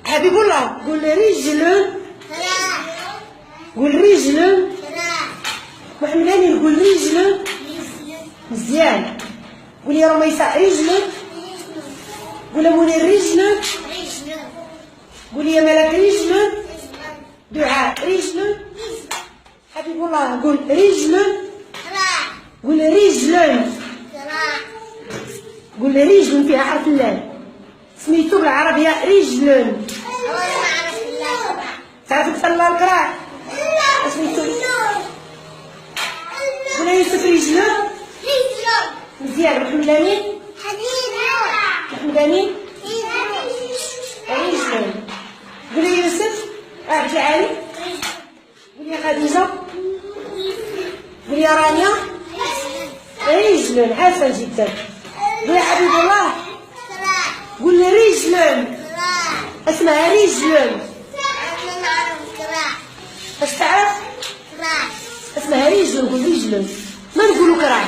حبيب الله قول رجل. قول رجل. محمد امين قول رجل. مزيان. قول يا رميسة رجل. قول يا منير رجل. قول يا ملك رجل. دعاء رجل. حبيب الله قول رجل. قول رجل. قول رجل فيها حرف اللام. سميتو بالعربية رجل. تعرف تكتب القراء؟ سميتو قول يوسف رجل. مزيان. محمد امين. محمد امين رجل. قول يا يوسف. عبد العالي. قول يا خديجة. قول يا رانيا رجل. حسن جدا. قول يا حبيب الله. قول رجل. اسمها رجل. اش تعرف؟ اسمها رجل. قول رجل. ما نقولوا كراع.